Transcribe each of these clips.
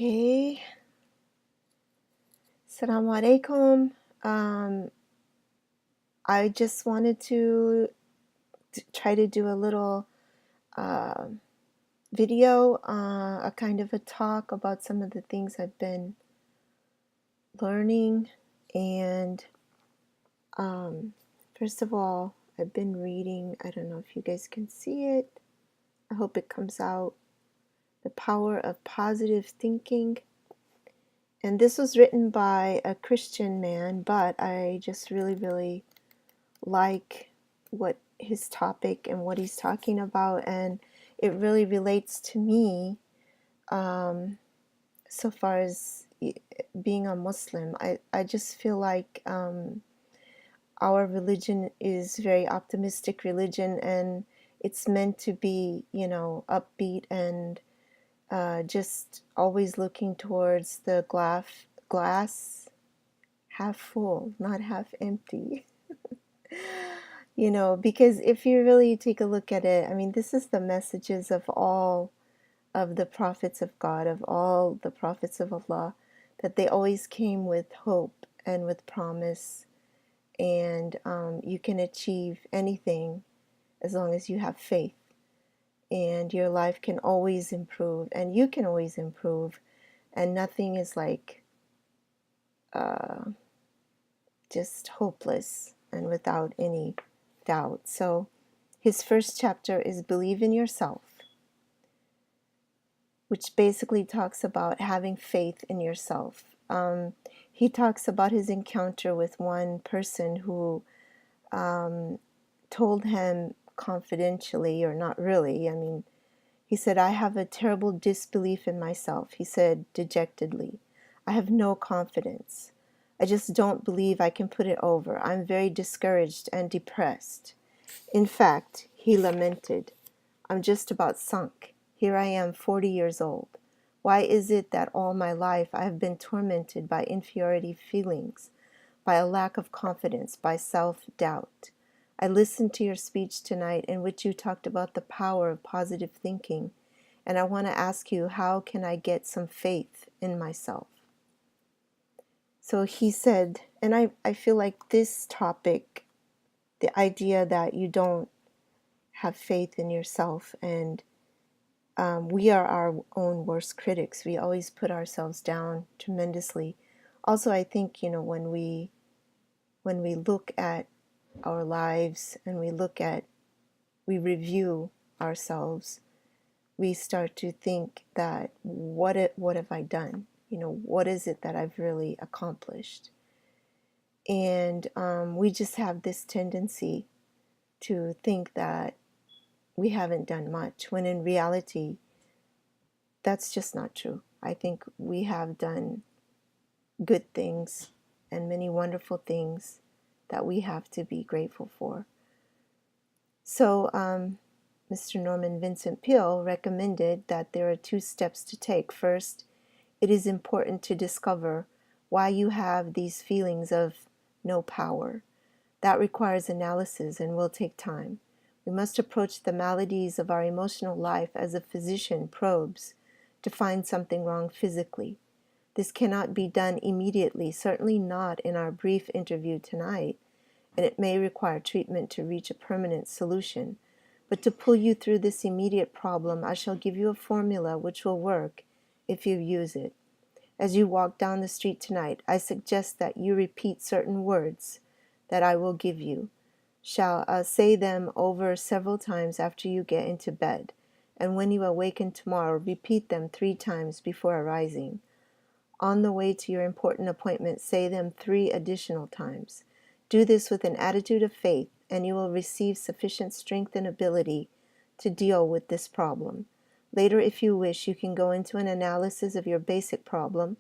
Okay. Assalamu alaikum. I just wanted to try to do a little uh, video, a kind of a talk about some of the things I've been learning. And first of all, I've been reading, I don't know if you guys can see it. I hope it comes out. The Power of Positive Thinking. And this was written by a Christian man, but I just really like what his topic and what he's talking about, and it really relates to me so far as being a Muslim. I just feel like our religion is very optimistic religion, and it's meant to be, upbeat and just always looking towards the glass half full, not half empty. Because if you really take a look at it, I mean, this is the messages of all of the prophets of God, of all the prophets of Allah, that they always came with hope and with promise, and you can achieve anything as long as you have faith, and your life can always improve, and you can always improve, and nothing is like uh, just hopeless and without any doubt. So his first chapter is Believe in Yourself, which basically talks about having faith in yourself. He talks about his encounter with one person who told him confidentially, or not really, I mean, he said, I have a terrible disbelief in myself. He said dejectedly, I have no confidence. I just don't believe I can put it over. I'm very discouraged and depressed. In fact, he lamented, I'm just about sunk. Here I am, 40 years old. Why is it that all my life I have been tormented by inferiority feelings, by a lack of confidence, by self-doubt? I listened to your speech tonight in which you talked about the power of positive thinking, and I want to ask you, how can I get some faith in myself? So he said, and I feel like this topic, the idea that you don't have faith in yourself, and we are our own worst critics. We always put ourselves down tremendously. Also, I think, when we look at our lives and we review ourselves, we start to think that what have I done? What is it that I've really accomplished? And we just have this tendency to think that we haven't done much, when in reality, that's just not true. I think we have done good things and many wonderful things that we have to be grateful for. So Mr. Norman Vincent Peale recommended that there are 2 steps to take. First, it is important to discover why you have these feelings of no power. That requires analysis and will take time. We must approach the maladies of our emotional life as a physician probes to find something wrong physically. This cannot be done immediately, certainly not in our brief interview tonight, and it may require treatment to reach a permanent solution. But to pull you through this immediate problem, I shall give you a formula which will work if you use it. As you walk down the street tonight, I suggest that you repeat certain words that I will give you. Shall say them over several times after you get into bed, and when you awaken tomorrow, repeat them 3 times before arising. On the way to your important appointment, say them 3 additional times. Do this with an attitude of faith, and you will receive sufficient strength and ability to deal with this problem. Later, if you wish, you can go into an analysis of your basic problem,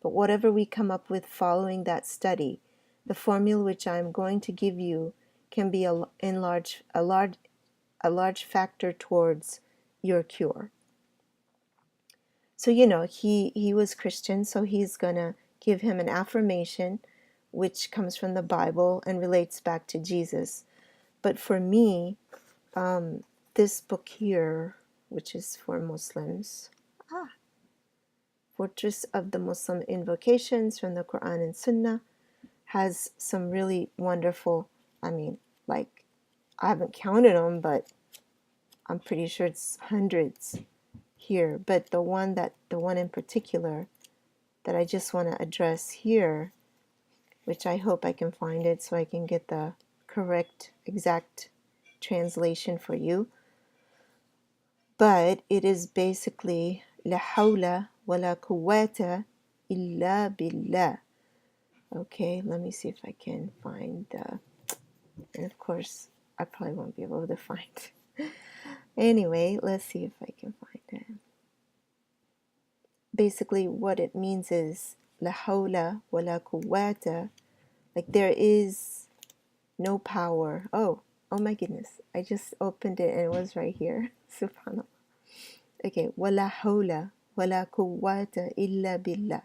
but whatever we come up with following that study, the formula which I am going to give you can be a large factor towards your cure. So, he was Christian, so he's going to give him an affirmation which comes from the Bible and relates back to Jesus. But for me, this book here, which is for Muslims, Fortress of the Muslim Invocations from the Quran and Sunnah, has some really wonderful, I mean, like, I haven't counted them, but I'm pretty sure it's hundreds here. But the one in particular that I just want to address here, which I hope I can find it so I can get the correct, exact translation for you. But it is basically La hawla wa la quwwata illa billah. Okay, let me see if I can find the, and of course, I probably won't be able to find it. Anyway, let's see if I can find it. Basically, what it means is La hawla wa la quwwata, like there is no power. Oh my goodness. I just opened it and it was right here. Subhanallah. Okay. Wala hawla wala quwwata illa billah.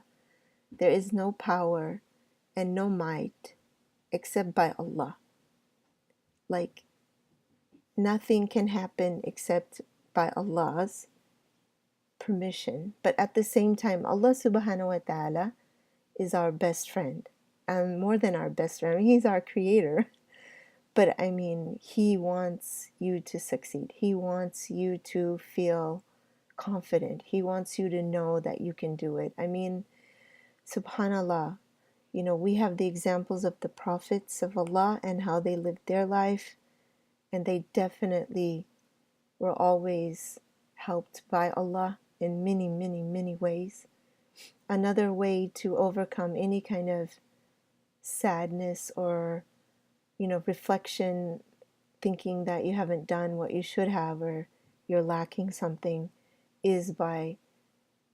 There is no power and no might except by Allah. Like nothing can happen except by Allah's permission. But at the same time, Allah subhanahu wa ta'ala is our best friend. And more than our best friend, He's our creator. But I mean, He wants you to succeed. He wants you to feel confident. He wants you to know that you can do it. I mean, subhanallah, you know, we have the examples of the prophets of Allah and how they lived their life, and they definitely were always helped by Allah in many, many, many ways. Another way to overcome any kind of sadness or, you know, reflection, thinking that you haven't done what you should have or you're lacking something, is by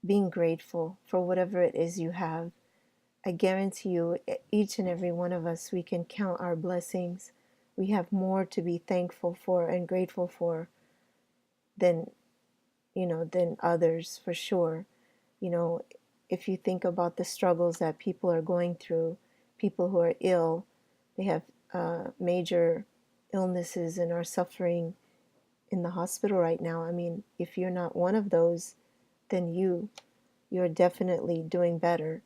being grateful for whatever it is you have. I guarantee you, each and every one of us, we can count our blessings. We have more to be thankful for and grateful for than, you know, than others, for sure. You know, if you think about the struggles that people are going through, people who are ill, they have major illnesses and are suffering in the hospital right now. I mean, if you're not one of those, then you're definitely doing better.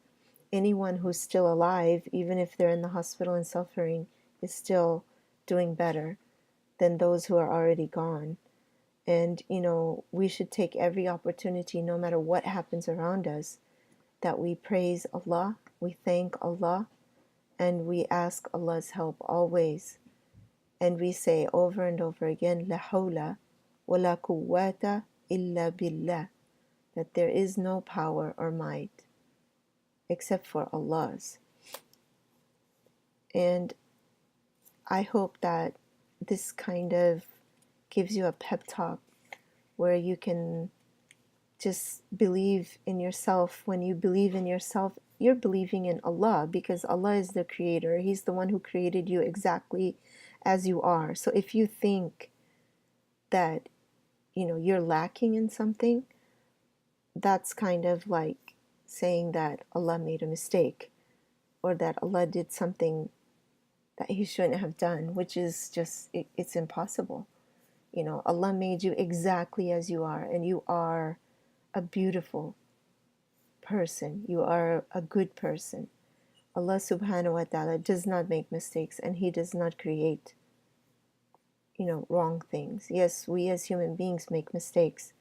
Anyone who's still alive, even if they're in the hospital and suffering, is still doing better than those who are already gone. And, you know, we should take every opportunity, no matter what happens around us, that we praise Allah, we thank Allah, and we ask Allah's help always. And we say over and over again, La hawla wa la quwwata illa billah, that there is no power or might except for Allah's. And I hope that this kind of gives you a pep talk where you can just believe in yourself. When you believe in yourself, you're believing in Allah, because Allah is the creator. He's the one who created you exactly as you are. So if you think that, you know, you're lacking in something, that's kind of like saying that Allah made a mistake or that Allah did something that He shouldn't have done, which is just, it's impossible. You know, Allah made you exactly as you are, and you are a beautiful person. You are a good person. Allah subhanahu wa ta'ala does not make mistakes, and He does not create, you know, wrong things. Yes, we as human beings make mistakes.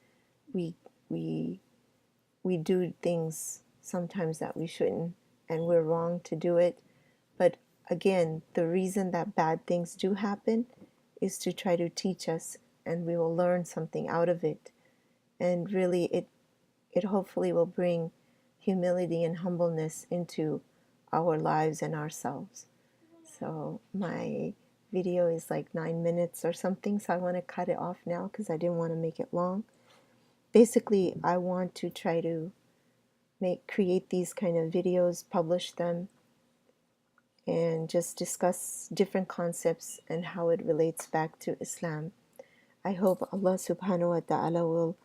We we we do things sometimes that we shouldn't, and we're wrong to do it. But again, the reason that bad things do happen is to try to teach us, and we will learn something out of it. And really, it hopefully will bring humility and humbleness into our lives and ourselves. So my video is like 9 minutes or something, so I want to cut it off now because I didn't want to make it long. Basically, I want to try to create these kind of videos, publish them, and just discuss different concepts and how it relates back to Islam. I hope Allah subhanahu wa ta'ala will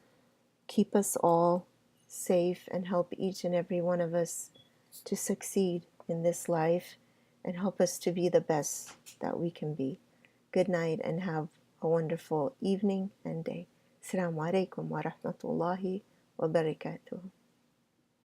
keep us all safe and help each and every one of us to succeed in this life and help us to be the best that we can be. Good night and have a wonderful evening and day. Assalamu alaikum wa rahmatullahi wa barakatuh.